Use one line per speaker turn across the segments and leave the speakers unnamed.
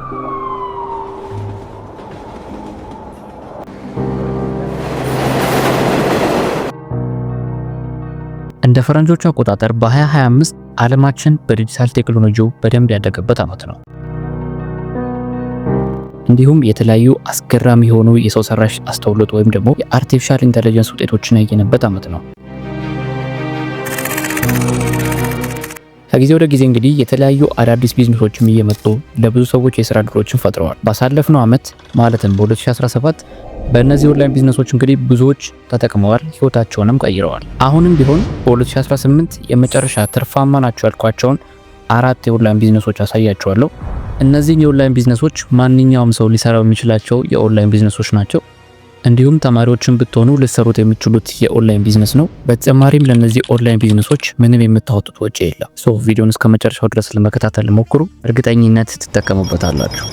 እንደ ፈረንጆቹ አቆጣጠር በ2025 ዓለማችን በዲጂታል ቴክኖሎጂው በደንብ ያደገበት ዓመት ነው። እንዲሁም የተለያዩ አስገራሚ የሆኑ የሰው ሰራሽ አስተውሎት ወይም ደግሞ የአርቲፊሻል ኢንተለጀንስ ውጤቶችን ያየንበት ዓመት ነው። ከጊዜ ወደ ጊዜ እንግዲህ የተለያዩ አዳዲስ ቢዝነሶችም እየመጡ ለብዙ ሰዎች የሥራ ዕድሎችን ፈጥረዋል። ባሳለፍነው ዓመት ማለትም በ2017 በእነዚህ ኦንላይን ቢዝነሶች እንግዲህ ብዙዎች ተጠቅመዋል፣ ህይወታቸውንም ቀይረዋል። አሁንም ቢሆን በ2018 የመጨረሻ ትርፋማ ናቸው ያልኳቸውን 4 የኦንላይን ቢዝነሶች አሳያቸዋለሁ። እነዚህን የኦንላይን ቢዝነሶች ማንኛውም ሰው ሊሰራው የሚችላቸው የኦንላይን ቢዝነሶች ናቸው። እንዲሁም ተማሪዎችን ብትሆኑ ልትሰሩት የሚችሉት የኦንላይን ቢዝነስ ነው። በተጨማሪም ለነዚህ ኦንላይን ቢዝነሶች ምንም የምታወጡት ወጪ የለም። ቪዲዮን እስከ መጨረሻው ድረስ ለመከታተል ሞክሩ፣ እርግጠኝነት ትጠቀሙበታላችሁ።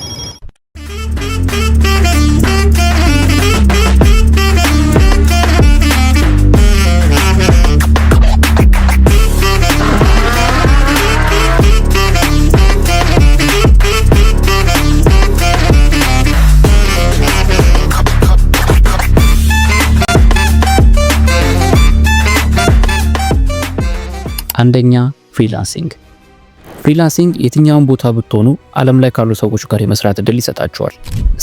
አንደኛ ፍሪላንሲንግ። ፍሪላንሲንግ የትኛውን ቦታ ብትሆኑ ዓለም ላይ ካሉ ሰዎች ጋር የመስራት እድል ይሰጣችኋል።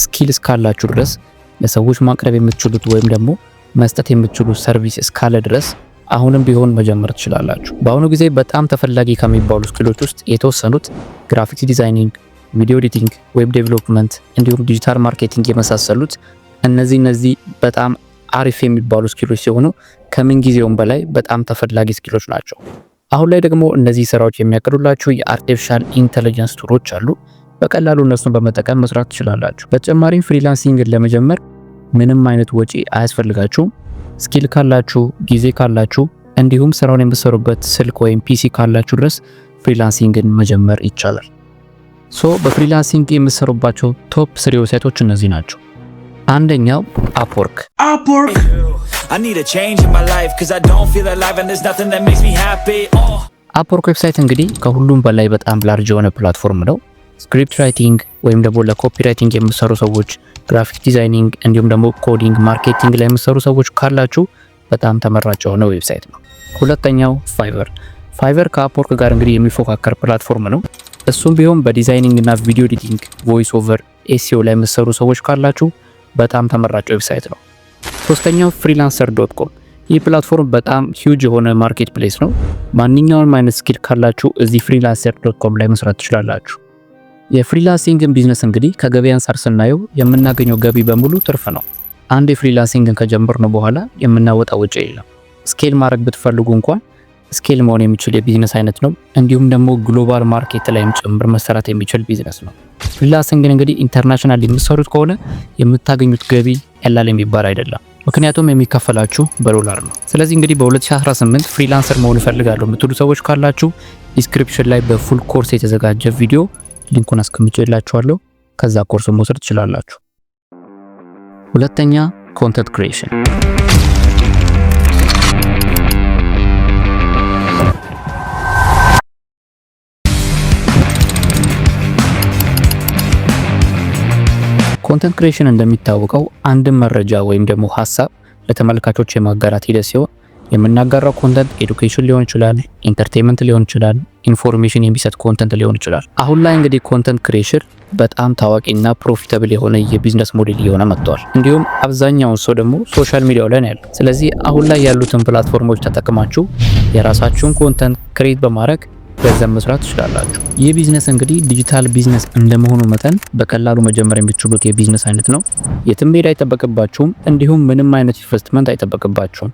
ስኪል እስካላችሁ ድረስ ለሰዎች ማቅረብ የምትችሉት ወይም ደግሞ መስጠት የምትችሉት ሰርቪስ እስካለ ድረስ አሁንም ቢሆን መጀመር ትችላላችሁ። በአሁኑ ጊዜ በጣም ተፈላጊ ከሚባሉ ስኪሎች ውስጥ የተወሰኑት ግራፊክስ ዲዛይኒንግ፣ ቪዲዮ ኤዲቲንግ፣ ዌብ ዴቨሎፕመንት እንዲሁም ዲጂታል ማርኬቲንግ የመሳሰሉት እነዚህ በጣም አሪፍ የሚባሉ ስኪሎች ሲሆኑ ከምን ጊዜውም በላይ በጣም ተፈላጊ ስኪሎች ናቸው። አሁን ላይ ደግሞ እነዚህ ስራዎች የሚያቀርቡላችሁ የአርቲፊሻል ኢንተለጀንስ ቱሎች አሉ። በቀላሉ እነሱን በመጠቀም መስራት ትችላላችሁ። በተጨማሪም ፍሪላንሲንግን ለመጀመር ምንም አይነት ወጪ አያስፈልጋችሁም። ስኪል ካላችሁ፣ ጊዜ ካላችሁ እንዲሁም ስራውን የምትሰሩበት ስልክ ወይም ፒሲ ካላችሁ ድረስ ፍሪላንሲንግን መጀመር ይቻላል። በፍሪላንሲንግ የምትሰሩባቸው ቶፕ 3 ዌብሳይቶች እነዚህ ናቸው። አንደኛው አፕወርክ። አፕወርክ ዌብሳይት እንግዲህ ከሁሉም በላይ በጣም ላርጅ የሆነ ፕላትፎርም ነው። ስክሪፕት ራይቲንግ ወይም ደግሞ ለኮፒ ራይቲንግ የምትሰሩ ሰዎች፣ ግራፊክ ዲዛይኒንግ እንዲሁም ደግሞ ኮዲንግ፣ ማርኬቲንግ ላይ የምትሰሩ ሰዎች ካላችሁ በጣም ተመራጭ የሆነ ዌብሳይት ነው። ሁለተኛው ፋይቨር ከአፕወርክ ጋር እንግዲህ የሚፎካከር ፕላትፎርም ነው። እሱም ቢሆን በዲዛይኒንግ እና ቪዲዮ ኤዲቲንግ፣ ቮይስ ኦቨር፣ ኤስኢኦ ላይ የምትሰሩ ሰዎች ካላችሁ በጣም ተመራጭ ዌብሳይት ነው። ሶስተኛው freelancer.com። ይህ ፕላትፎርም በጣም ሂውጅ የሆነ ማርኬት ፕሌስ ነው። ማንኛውንም አይነት ስኪል ካላችሁ እዚህ freelancer.com ላይ መስራት ትችላላችሁ። የፍሪላንሲንግን ቢዝነስ እንግዲህ ከገበያ አንፃር ስናየው የምናገኘው ገቢ በሙሉ ትርፍ ነው። አንድ የፍሪላንሲንግን ከጀመርነው በኋላ የምናወጣው ወጪ የለም። ስኬል ማድረግ ብትፈልጉ እንኳን ስኬል መሆን የሚችል የቢዝነስ አይነት ነው። እንዲሁም ደግሞ ግሎባል ማርኬት ላይም ጭምር መሰራት የሚችል ቢዝነስ ነው። ፍሪላንሲንግ እንግዲህ ኢንተርናሽናል የምትሰሩት ከሆነ የምታገኙት ገቢ ቀላል የሚባል አይደለም። ምክንያቱም የሚከፈላችሁ በዶላር ነው። ስለዚህ እንግዲህ በ2018 ፍሪላንሰር መሆን እፈልጋለሁ የምትሉ ሰዎች ካላችሁ ዲስክሪፕሽን ላይ በፉል ኮርስ የተዘጋጀ ቪዲዮ ሊንኩን አስቀምጬላችኋለሁ። ከዛ ኮርስ መውሰድ ትችላላችሁ። ሁለተኛ ኮንተንት ክሪኤሽን። ኮንተንት ክሪኤሽን እንደሚታወቀው አንድን መረጃ ወይም ደግሞ ሐሳብ ለተመልካቾች የማጋራት ሂደት ሲሆን የምናጋራው ኮንተንት ኤዱኬሽን ሊሆን ይችላል፣ ኢንተርቴይንመንት ሊሆን ይችላል፣ ኢንፎርሜሽን የሚሰጥ ኮንተንት ሊሆን ይችላል። አሁን ላይ እንግዲህ ኮንተንት ክሪኤሽን በጣም ታዋቂና ፕሮፊታብል የሆነ የቢዝነስ ሞዴል እየሆነ መጥቷል። እንዲሁም አብዛኛውን ሰው ደግሞ ሶሻል ሚዲያው ላይ ነው ያለው። ስለዚህ አሁን ላይ ያሉትን ፕላትፎርሞች ተጠቅማችሁ የራሳችሁን ኮንተንት ክሬት በማድረግ ገንዘብ መስራት ትችላላችሁ። ይህ ቢዝነስ እንግዲህ ዲጂታል ቢዝነስ እንደመሆኑ መጠን በቀላሉ መጀመር የሚችሉት የቢዝነስ አይነት ነው። የትም መሄድ አይጠበቅባችሁም። እንዲሁም ምንም አይነት ኢንቨስትመንት አይጠበቅባችሁም።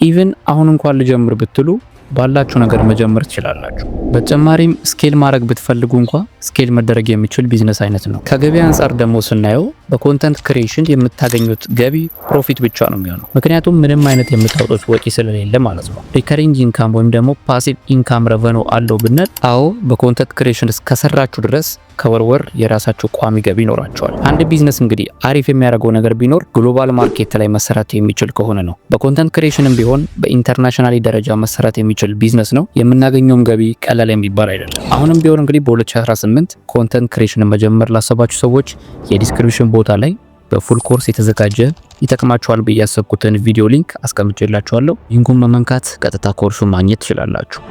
ኢቭን አሁን እንኳን ልጀምር ብትሉ ባላችሁ ነገር መጀመር ትችላላችሁ። በተጨማሪም ስኬል ማድረግ ብትፈልጉ እንኳን ስኬል መደረግ የሚችል ቢዝነስ አይነት ነው። ከገበያ አንፃር ደግሞ ስናየው በኮንተንት ክሪኤሽን የምታገኙት ገቢ ፕሮፊት ብቻ ነው የሚሆነው። ምክንያቱም ምንም አይነት የምታወጡት ወጪ ስለሌለ ማለት ነው። ሪከሪንግ ኢንካም ወይም ደግሞ ፓሲቭ ኢንካም ረቨኑ አለው ብንል፣ አዎ በኮንተንት ክሪኤሽን እስከሰራችሁ ድረስ ከወርወር የራሳቸው ቋሚ ገቢ ይኖራቸዋል። አንድ ቢዝነስ እንግዲህ አሪፍ የሚያደርገው ነገር ቢኖር ግሎባል ማርኬት ላይ መሰራት የሚችል ከሆነ ነው። በኮንተንት ክሬሽንም ቢሆን በኢንተርናሽናል ደረጃ መሰራት የሚችል ቢዝነስ ነው። የምናገኘውም ገቢ ቀላል የሚባል አይደለም። አሁንም ቢሆን እንግዲህ በ2018 ኮንተንት ክሬሽንን መጀመር ላሰባችሁ ሰዎች የዲስክሪፕሽን ቦታ ላይ በፉል ኮርስ የተዘጋጀ ይጠቅማችኋል ብዬ ያሰብኩትን ቪዲዮ ሊንክ አስቀምጬላችኋለሁ። ሊንኩን በመንካት ቀጥታ ኮርሱን ማግኘት ትችላላችሁ።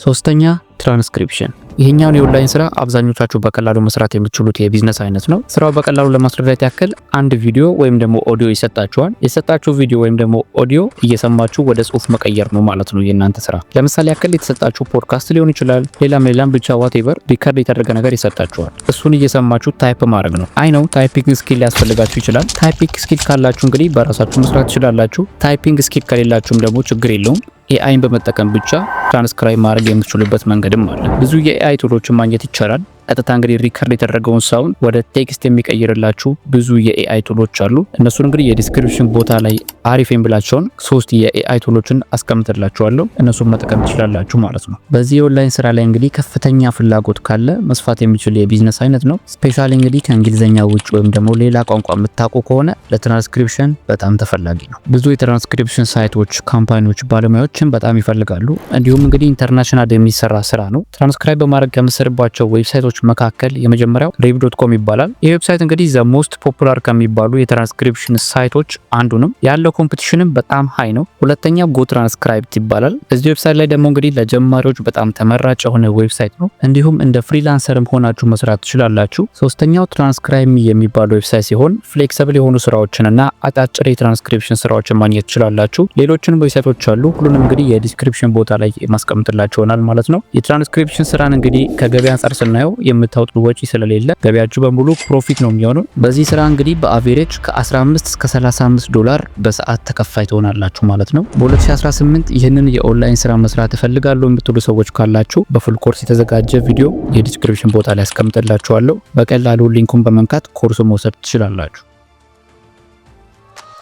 ሶስተኛ ትራንስክሪፕሽን። ይሄኛው የኦንላይን ስራ አብዛኞቻችሁ በቀላሉ መስራት የምትችሉት የቢዝነስ አይነት ነው። ስራው በቀላሉ ለማስረዳት ያክል አንድ ቪዲዮ ወይም ደግሞ ኦዲዮ ይሰጣችኋል። የሰጣችሁ ቪዲዮ ወይም ደግሞ ኦዲዮ እየሰማችሁ ወደ ጽሁፍ መቀየር ነው ማለት ነው የእናንተ ስራ። ለምሳሌ ያክል የተሰጣችሁ ፖድካስት ሊሆን ይችላል፣ ሌላም ብቻ ዋቴቨር ሪከርድ የተደረገ ነገር ይሰጣችኋል። እሱን እየሰማችሁ ታይፕ ማድረግ ነው። አይ ነው ታይፒንግ ስኪል ሊያስፈልጋችሁ ይችላል። ታይፒንግ ስኪል ካላችሁ እንግዲህ በራሳችሁ መስራት ትችላላችሁ። ታይፒንግ ስኪል ከሌላችሁም ደግሞ ችግር የለውም። ኤአይን በመጠቀም ብቻ ትራንስክራይብ ማድረግ የምትችሉበት መንገድም አለ። ብዙ የኤአይ ቱሎችን ማግኘት ይቻላል። ቀጥታ እንግዲህ ሪከርድ የተደረገውን ሳውንድ ወደ ቴክስት የሚቀይርላችሁ ብዙ የኤአይ ቱሎች አሉ። እነሱን እንግዲህ የዲስክሪፕሽን ቦታ ላይ አሪፍ የሚላቸውን 3 የኤአይ ቱሎችን አስቀምጥላችኋለሁ። እነሱን መጠቀም ትችላላችሁ ማለት ነው። በዚህ የኦንላይን ስራ ላይ እንግዲህ ከፍተኛ ፍላጎት ካለ መስፋት የሚችል የቢዝነስ አይነት ነው። ስፔሻሊ እንግዲህ ከእንግሊዘኛ ውጭ ወይም ደግሞ ሌላ ቋንቋ የምታውቁ ከሆነ ለትራንስክሪፕሽን በጣም ተፈላጊ ነው። ብዙ የትራንስክሪፕሽን ሳይቶች፣ ካምፓኒዎች ባለሙያዎችን በጣም ይፈልጋሉ። እንዲሁም እንግዲህ ኢንተርናሽናል የሚሰራ ስራ ነው። ትራንስክራይብ በማድረግ ከምትሰሩባቸው ዌብሳይቶች መካከል የመጀመሪያው ሬቭ.com ይባላል። ይህ ዌብሳይት እንግዲህ ዘ ሞስት ፖፑላር ከሚባሉ የትራንስክሪፕሽን ሳይቶች አንዱ ነው። ያለው ኮምፒቲሽንም በጣም ሃይ ነው። ሁለተኛው ጎ ትራንስክራይብት ይባላል። እዚህ ዌብሳይት ላይ ደግሞ እንግዲህ ለጀማሪዎች በጣም ተመራጭ የሆነ ዌብሳይት ነው። እንዲሁም እንደ ፍሪላንሰርም ሆናችሁ መስራት ትችላላችሁ። ሶስተኛው ትራንስክራይብ የሚባለው ዌብሳይት ሲሆን ፍሌክሲብል የሆኑ ስራዎችንና አጫጭር የትራንስክሪፕሽን ስራዎችን ማግኘት ትችላላችሁ። ሌሎችንም ዌብሳይቶች አሉ። ሁሉንም እንግዲህ የዲስክሪፕሽን ቦታ ላይ ማስቀምጥላችሁ ይሆናል ማለት ነው። የትራንስክሪፕሽን ስራን እንግዲህ ከገበያ አንፃር ስናየው የምታወጡ ወጪ ስለሌለ ገበያችሁ በሙሉ ፕሮፊት ነው የሚሆነው። በዚህ ስራ እንግዲህ በአቬሬጅ ከ15 እስከ $35 በሰዓት ተከፋይ ትሆናላችሁ ማለት ነው። በ2018 ይህንን የኦንላይን ስራ መስራት እፈልጋለሁ የምትሉ ሰዎች ካላችሁ በፉል ኮርስ የተዘጋጀ ቪዲዮ የዲስክሪፕሽን ቦታ ላይ አስቀምጥላችኋለሁ። በቀላሉ ሊንኩን በመንካት ኮርሱ መውሰድ ትችላላችሁ።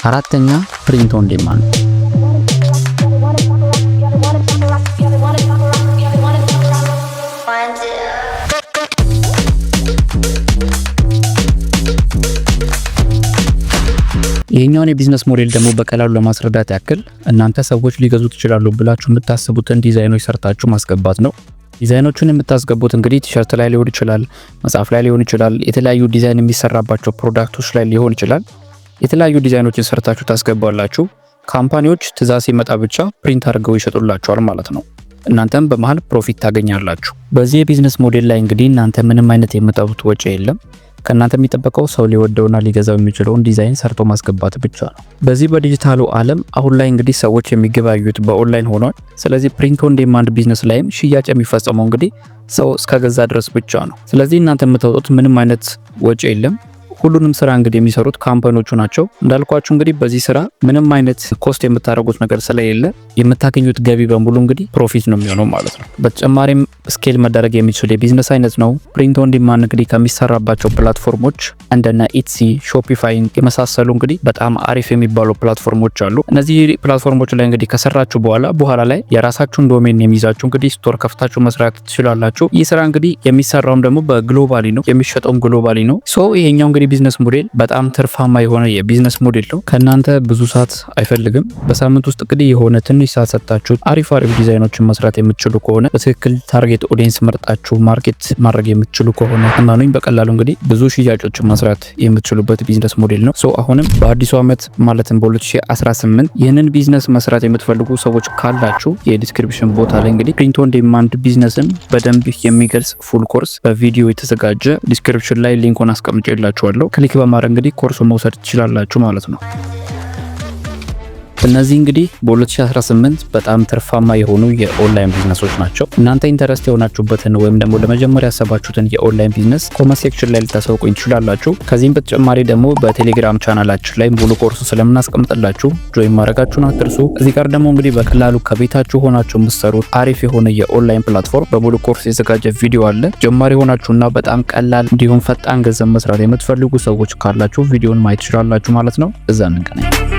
አራተኛ ፕሪንት ኦን ዲማንድ። ይሄኛውን የቢዝነስ ሞዴል ደግሞ በቀላሉ ለማስረዳት ያክል እናንተ ሰዎች ሊገዙት ይችላሉ ብላችሁ የምታስቡትን ዲዛይኖች ሰርታችሁ ማስገባት ነው። ዲዛይኖቹን የምታስገቡት እንግዲህ ቲሸርት ላይ ሊሆን ይችላል፣ መጽሐፍ ላይ ሊሆን ይችላል፣ የተለያዩ ዲዛይን የሚሰራባቸው ፕሮዳክቶች ላይ ሊሆን ይችላል። የተለያዩ ዲዛይኖችን ሰርታችሁ ታስገባላችሁ። ካምፓኒዎች ትዕዛዝ ሲመጣ ብቻ ፕሪንት አድርገው ይሸጡላችኋል ማለት ነው። እናንተም በመሃል ፕሮፊት ታገኛላችሁ። በዚህ የቢዝነስ ሞዴል ላይ እንግዲህ እናንተ ምንም አይነት የምታጡት ወጪ የለም። ከእናንተ የሚጠበቀው ሰው ሊወደውና ሊገዛው የሚችለውን ዲዛይን ሰርቶ ማስገባት ብቻ ነው። በዚህ በዲጂታሉ ዓለም አሁን ላይ እንግዲህ ሰዎች የሚገበያዩት በኦንላይን ሆኗል። ስለዚህ ፕሪንት ኦን ዲማንድ ቢዝነስ ላይም ሽያጭ የሚፈጸመው እንግዲህ ሰው እስከገዛ ድረስ ብቻ ነው። ስለዚህ እናንተ የምታወጡት ምንም አይነት ወጪ የለም። ሁሉንም ስራ እንግዲህ የሚሰሩት ካምፓኒዎቹ ናቸው። እንዳልኳችሁ እንግዲህ በዚህ ስራ ምንም አይነት ኮስት የምታደርጉት ነገር ስለሌለ የምታገኙት ገቢ በሙሉ እንግዲህ ፕሮፊት ነው የሚሆነው ማለት ነው። በተጨማሪም ስኬል መደረግ የሚችል የቢዝነስ አይነት ነው። ፕሪንት ኦን ዲማንድ እንግዲህ ከሚሰራባቸው ፕላትፎርሞች እንደነ ኢትሲ፣ ሾፒፋይ የመሳሰሉ እንግዲህ በጣም አሪፍ የሚባሉ ፕላትፎርሞች አሉ። እነዚህ ፕላትፎርሞች ላይ እንግዲህ ከሰራችሁ በኋላ ላይ የራሳችሁን ዶሜን የሚይዛችሁ እንግዲህ ስቶር ከፍታችሁ መስራት ትችላላችሁ። ይህ ስራ እንግዲህ የሚሰራውም ደግሞ በግሎባሊ ነው፣ የሚሸጠውም ግሎባሊ ነው። ይሄኛው እንግዲህ ቢዝነስ ሞዴል በጣም ትርፋማ የሆነ የቢዝነስ ሞዴል ነው። ከናንተ ብዙ ሰዓት አይፈልግም። በሳምንት ውስጥ እንግዲህ የሆነ ትንሽ ሰዓት ሰጣችሁ አሪፍ ዲዛይኖችን መስራት የምትችሉ ከሆነ በትክክል ታርጌት ኦዲየንስ መርጣችሁ ማርኬት ማድረግ የምትችሉ ከሆነ እናንተም በቀላሉ እንግዲህ ብዙ ሽያጮችን መስራት የምትችሉበት ቢዝነስ ሞዴል ነው። አሁንም በአዲሱ ዓመት ማለትም በ2018 ይህንን ቢዝነስ መስራት የምትፈልጉ ሰዎች ካላችሁ የዲስክሪፕሽን ቦታ ላይ እንግዲህ ፕሪንት ኦን ዲማንድ ቢዝነስን በደንብ የሚገልጽ ፉል ኮርስ በቪዲዮ የተዘጋጀ ዲስክሪፕሽን ላይ ሊንኩን አስቀምጬላችኋለሁ። ክሊክ በማድረግ እንግዲህ ኮርሱ መውሰድ ትችላላችሁ ማለት ነው። እነዚህ እንግዲህ በ2018 በጣም ትርፋማ የሆኑ የኦንላይን ቢዝነሶች ናቸው። እናንተ ኢንተረስት የሆናችሁበትን ወይም ደግሞ ለመጀመሪያ ያሰባችሁትን የኦንላይን ቢዝነስ ኮመንት ሴክሽን ላይ ልታሳውቁኝ ትችላላችሁ። ከዚህም በተጨማሪ ደግሞ በቴሌግራም ቻናላችን ላይ ሙሉ ኮርሱ ስለምናስቀምጥላችሁ ጆይን ማድረጋችሁን አትርሱ። እዚህ ጋር ደግሞ እንግዲህ በቀላሉ ከቤታችሁ ሆናችሁ የምትሰሩት አሪፍ የሆነ የኦንላይን ፕላትፎርም በሙሉ ኮርስ የተዘጋጀ ቪዲዮ አለ። ጀማሪ ሆናችሁና በጣም ቀላል እንዲሁም ፈጣን ገንዘብ መስራት የምትፈልጉ ሰዎች ካላችሁ ቪዲዮን ማየት ትችላላችሁ ማለት ነው። እዛ እንገናኝ።